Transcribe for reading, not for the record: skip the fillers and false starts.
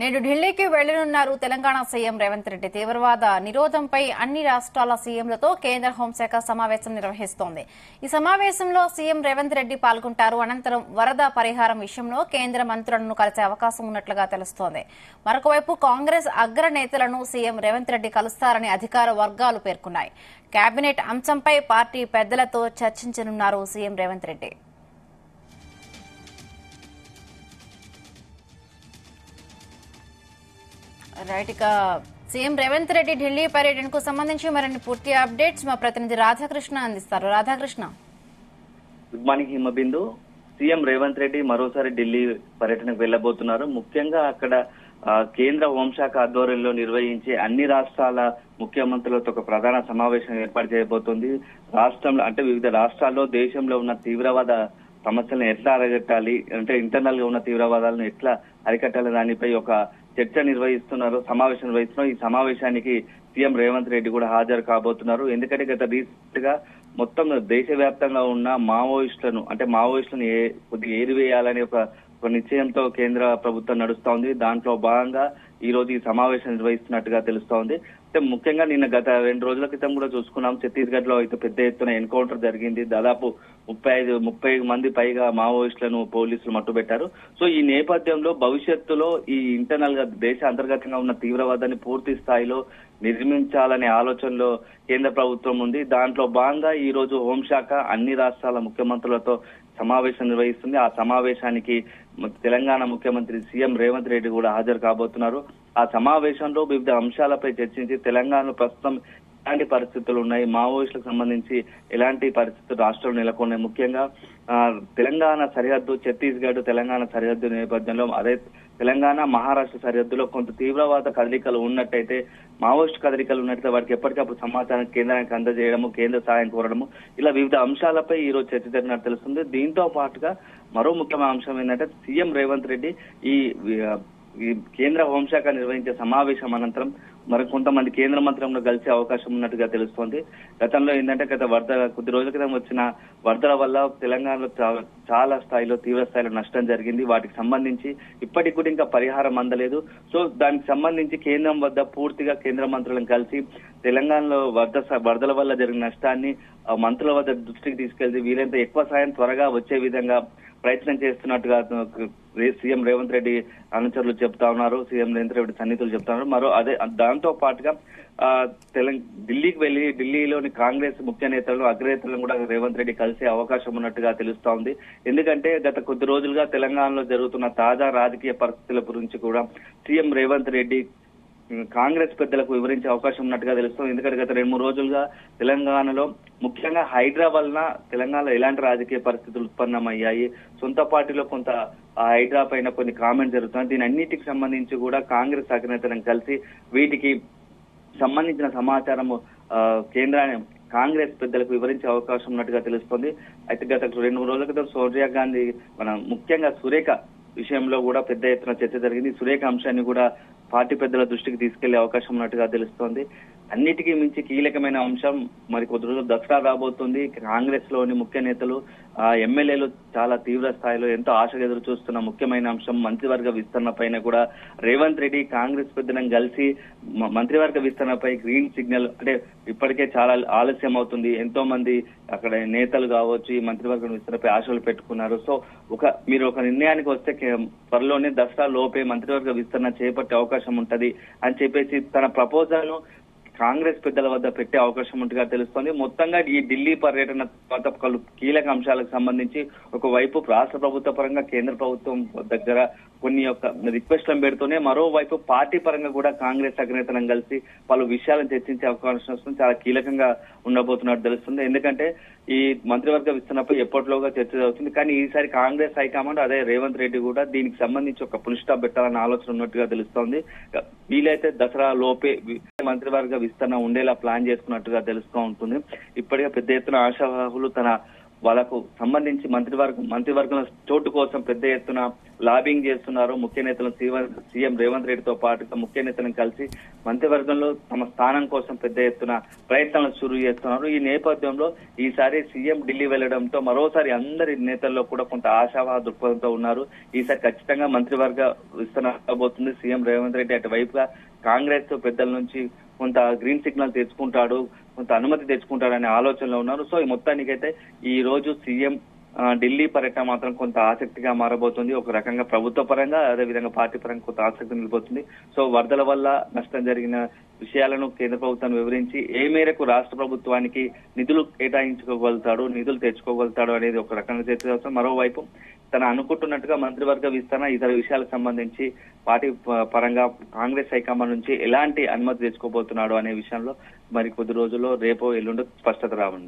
నేడు ఢిల్లీకి వెళ్లనున్నారు తెలంగాణ సీఎం రేవంత్ రెడ్డి. తీవ్రవాద నిరోధంపై అన్ని రాష్ట్రాల సీఎంలతో కేంద్ర హోంశాఖ సమావేశం నిర్వహిస్తోంది. ఈ సమావేశంలో సీఎం రేవంత్ రెడ్డి పాల్గొంటారు. అనంతరం వరద పరిహారం విషయంలో కేంద్ర మంత్రులను కలిసే అవకాశం ఉన్నట్లుగా తెలుస్తోంది. మరొకవైపు కాంగ్రెస్ అగ్రనేతలను సీఎం రేవంత్ రెడ్డి కలుస్తారని అధికార వర్గాలు పేర్కొన్నాయి. కేబినెట్ అంశంపై పార్టీ పెద్దలతో చర్చించనున్నారు సీఎం రేవంత్ రెడ్డి. రైట్, ఇక సీఎం రేవంత్ రెడ్డి ఢిల్లీ పర్యటనకు సంబంధించి మరిన్ని పూర్తి అప్డేట్స్ మా ప్రతినిధి రాధాకృష్ణ అందిస్తారు. Radhakrishna. Good morning Himabindu. CM Revanth Reddy మరోసారి ఢిల్లీ పర్యటనకు వెళ్లబోతున్నారు. ముఖ్యంగా అక్కడ కేంద్ర హోంశాఖ ఆధ్వర్యంలో నిర్వహించే అన్ని రాష్ట్రాల ముఖ్యమంత్రులతో ఒక ప్రధాన సమావేశం ఏర్పాటు చేయబోతోంది. రాష్ట్రంలో అంటే వివిధ రాష్ట్రాల్లో దేశంలో ఉన్న తీవ్రవాద సమస్యలను ఎట్లా అరికట్టాలి, అంటే ఇంటర్నల్ గా ఉన్న తీవ్రవాదాలను ఎట్లా అరికట్టాలి దానిపై ఒక చర్చ సమావేశం నిర్వహిస్తున్నారు. ఈ సమావేశానికి సీఎం రేవంత్ రెడ్డి కూడా హాజరు కాబోతున్నారు. ఎందుకంటే గత రీసెంట్ గా మొత్తం దేశవ్యాప్తంగా ఉన్న మావోయిస్టులను కొద్దిగా ఏరివేయాలని ఒక నిశ్చయంతో కేంద్ర ప్రభుత్వం నడుస్తోంది. దాంట్లో భాగంగా ఈ రోజు ఈ సమావేశం నిర్వహిస్తున్నట్టుగా తెలుస్తోంది. అంటే ముఖ్యంగా నిన్న గత 2 రోజుల క్రితం కూడా చూసుకున్నాం, ఛత్తీస్గఢ్ లో అయితే పెద్ద ఎత్తున ఎన్కౌంటర్ జరిగింది. దాదాపు 30 మంది పైగా మావోయిస్టులను పోలీసులు మట్టుబెట్టారు. సో ఈ నేపథ్యంలో భవిష్యత్తులో ఈ ఇంటర్నల్ గా దేశ అంతర్గతంగా ఉన్న తీవ్రవాదాన్ని పూర్తి స్థాయిలో నిర్మించాలనే ఆలోచనలో కేంద్ర ప్రభుత్వం ఉంది. దాంట్లో భాగంగా ఈ రోజు హోంశాఖ అన్ని రాష్ట్రాల ముఖ్యమంత్రులతో సమావేశం నిర్వహిస్తుంది. ఆ సమావేశానికి తెలంగాణ ముఖ్యమంత్రి సీఎం రేవంత్ రెడ్డి కూడా హాజరు కాబోతున్నారు. ఆ సమావేశంలో వివిధ అంశాలపై చర్చించి తెలంగాణలో ప్రస్తుతం ఎలాంటి పరిస్థితులు ఉన్నాయి, మావోయిస్టులకు సంబంధించి ఎలాంటి పరిస్థితులు రాష్ట్రంలో నెలకొన్నాయి, ముఖ్యంగా తెలంగాణ సరిహద్దు ఛత్తీస్గఢ్ తెలంగాణ సరిహద్దు నేపథ్యంలో అదే తెలంగాణ మహారాష్ట్ర సరిహద్దులో కొంత తీవ్రవాద కదలికలు ఉన్నట్టయితే, మావోయిస్ట్ కదలికలు ఉన్నట్టయితే వారికి ఎప్పటికప్పుడు సమాచారం కేంద్రానికి అందజేయడము, కేంద్ర సహాయం కోరడము, ఇలా వివిధ అంశాలపై ఈ రోజు చర్చ జరిగినట్టు తెలుస్తుంది. దీంతో పాటుగా మరో ముఖ్యమైన అంశం ఏంటంటే సీఎం రేవంత్ రెడ్డి ఈ కేంద్ర హోంశాఖ నిర్వహించే సమావేశం అనంతరం మరి కొంతమంది కేంద్ర మంత్రులను కలిసే అవకాశం ఉన్నట్టుగా తెలుస్తోంది. గతంలో ఏంటంటే కొద్ది రోజుల క్రితం వచ్చిన వరదల వల్ల తెలంగాణలో చాలా స్థాయిలో తీవ్ర స్థాయిలో నష్టం జరిగింది. వాటికి సంబంధించి ఇప్పటికి కూడా ఇంకా పరిహారం అందలేదు. సో దానికి సంబంధించి కేంద్రం వద్ద పూర్తిగా కేంద్ర మంత్రులను కలిసి తెలంగాణలో వరదల వల్ల జరిగిన నష్టాన్ని మంత్రుల వద్ద దృష్టికి తీసుకెళ్తే వీలైనంత ఎక్కువ సాయం త్వరగా వచ్చే విధంగా ప్రయత్నం చేస్తున్నట్టుగా సీఎం రేవంత్ రెడ్డి అనుచరులు చెప్తా ఉన్నారు, సీఎం రేవంత్ రెడ్డి సన్నిహితులు చెప్తా ఉన్నారు. దాంతో పాటుగా ఢిల్లీకి వెళ్లి ఢిల్లీలోని కాంగ్రెస్ ముఖ్య నేతలను అగ్రనేతలను కూడా రేవంత్ రెడ్డి కలిసే అవకాశం ఉన్నట్టుగా తెలుస్తా ఉంది. ఎందుకంటే గత కొద్ది రోజులుగా తెలంగాణలో జరుగుతున్న తాజా రాజకీయ పరిస్థితుల గురించి కూడా సీఎం రేవంత్ రెడ్డి కాంగ్రెస్ పెద్దలకు వివరించే అవకాశం ఉన్నట్టుగా తెలుస్తుంది. ఎందుకంటే గత 2-3 రోజులుగా తెలంగాణలో ముఖ్యంగా హైడ్రా వలన తెలంగాణలో ఎలాంటి రాజకీయ పరిస్థితులు ఉత్పన్నమయ్యాయి, సొంత పార్టీలో కొంత హైడ్రా పైన కొన్ని కామెంట్స్ జరుగుతున్నాయి. దీని అన్నిటికి సంబంధించి కూడా కాంగ్రెస్ అగ్రనేతలను కలిసి వీటికి సంబంధించిన సమాచారము కాంగ్రెస్ పెద్దలకు వివరించే అవకాశం ఉన్నట్టుగా తెలుస్తోంది. అయితే గత 2-3 రోజుల క్రితం సోనియా గాంధీ ముఖ్యంగా సురేఖ విషయంలో కూడా పెద్ద ఎత్తున చర్చ జరిగింది. సురేఖ అంశాన్ని కూడా పార్టీ పెద్దల దృష్టికి తీసుకెళ్లే అవకాశం ఉన్నట్టుగా తెలుస్తోంది. అన్నిటికీ మించి కీలకమైన అంశం మరి కొద్ది రోజులు దసరా రాబోతుంది. కాంగ్రెస్ లోని ముఖ్య నేతలు ఎమ్మెల్యేలు చాలా తీవ్ర స్థాయిలో ఎంతో ఆశగా ఎదురు చూస్తున్న ముఖ్యమైన అంశం మంత్రివర్గ విస్తరణ పైన కూడా రేవంత్ రెడ్డి కాంగ్రెస్ పెద్దలను కలిసి మంత్రివర్గ విస్తరణపై గ్రీన్ సిగ్నల్, అంటే ఇప్పటికే చాలా ఆలస్యం అవుతుంది, ఎంతో మంది అక్కడ నేతలు కావచ్చు ఈ మంత్రివర్గ విస్తరణపై ఆశలు పెట్టుకున్నారు. సో మీరు ఒక నిర్ణయానికి వస్తే త్వరలోనే దసరా లోపే మంత్రివర్గ విస్తరణ చేపట్టే అవకాశం ఉంటది అని చెప్పేసి తన ప్రపోజల్ ను కాంగ్రెస్ పెద్దల వద్ద పెట్టే అవకాశం ఉంటుందిగా తెలుస్తోంది. మొత్తంగా ఈ ఢిల్లీ పర్యటన పలు కీలక అంశాలకు సంబంధించి ఒకవైపు రాష్ట్ర ప్రభుత్వ పరంగా కేంద్ర ప్రభుత్వం దగ్గర కొన్ని రిక్వెస్ట్లను పెడుతూనే మరోవైపు పార్టీ పరంగా కూడా కాంగ్రెస్ అగ్రనేతలను కలిసి పలు విషయాలను చర్చించే అవకాశం వస్తుంది. చాలా కీలకంగా ఉండబోతున్నట్టు తెలుస్తుంది. ఎందుకంటే ఈ మంత్రివర్గ విస్తరణపై ఎప్పటిలోగా చర్చ జరుగుతుంది. కానీ ఈసారి కాంగ్రెస్ హైకమాండ్ అదే రేవంత్ రెడ్డి కూడా దీనికి సంబంధించి ఒక పుల్ స్టాప్ పెట్టాలన్న ఆలోచన ఉన్నట్టుగా తెలుస్తోంది. వీలైతే దసరా లోపే మంత్రివర్గ విస్తరణ ఉండేలా ప్లాన్ చేసుకున్నట్టుగా తెలుస్తూ ఉంటుంది. ఇప్పటికే పెద్ద ఎత్తున ఆశావాహులు తన వాళ్ళకు సంబంధించి మంత్రివర్గం చోటు కోసం పెద్ద ఎత్తున లాబింగ్ చేస్తున్నారు. ముఖ్య నేతలను సీఎం రేవంత్ రెడ్డితో పాటుగా ముఖ్య నేతలను కలిసి మంత్రివర్గంలో తమ స్థానం కోసం పెద్ద ఎత్తున ప్రయత్నాలు షురూ చేస్తున్నారు. ఈ నేపథ్యంలో ఈసారి సీఎం ఢిల్లీ వెళ్లడంతో మరోసారి అందరి నేతల్లో కూడా కొంత ఆశావాద దృక్పథంతో ఉన్నారు. ఈసారి ఖచ్చితంగా మంత్రివర్గ విస్తరణ కాబోతుంది. సీఎం రేవంత్ రెడ్డి అటువైపుగా కాంగ్రెస్ పెద్దల నుంచి కొంత గ్రీన్ సిగ్నల్ తెచ్చుకుంటాడు, కొంత అనుమతి తెచ్చుకుంటాడు అనే ఆలోచనలో ఉన్నారు. సో ఈ మొత్తానికైతే ఈ రోజు సీఎం ఢిల్లీ పర్యటన మాత్రం కొంత ఆసక్తిగా మారబోతుంది. ఒక రకంగా ప్రభుత్వ పరంగా, అదేవిధంగా పార్టీ పరంగా కొంత ఆసక్తి నిలిపోతుంది. సో వరదల వల్ల నష్టం జరిగిన విషయాలను కేంద్ర ప్రభుత్వాన్ని వివరించి ఏ మేరకు రాష్ట్ర ప్రభుత్వానికి నిధులు కేటాయించుకోగలుగుతాడు, నిధులు తెచ్చుకోగలుగుతాడు అనేది ఒక రకంగా చర్చ. మరోవైపు తను అనుకుంటున్నట్టుగా మంత్రివర్గ విస్తరణ ఇతర విషయాలకు సంబంధించి పార్టీ పరంగా కాంగ్రెస్ హైకమాండ్ నుంచి ఎలాంటి అనుమతి తెచ్చుకోబోతున్నాడు అనే విషయంలో మరి కొద్ది రోజుల్లో రేపో ఎల్లుండో స్పష్టత రానుంది.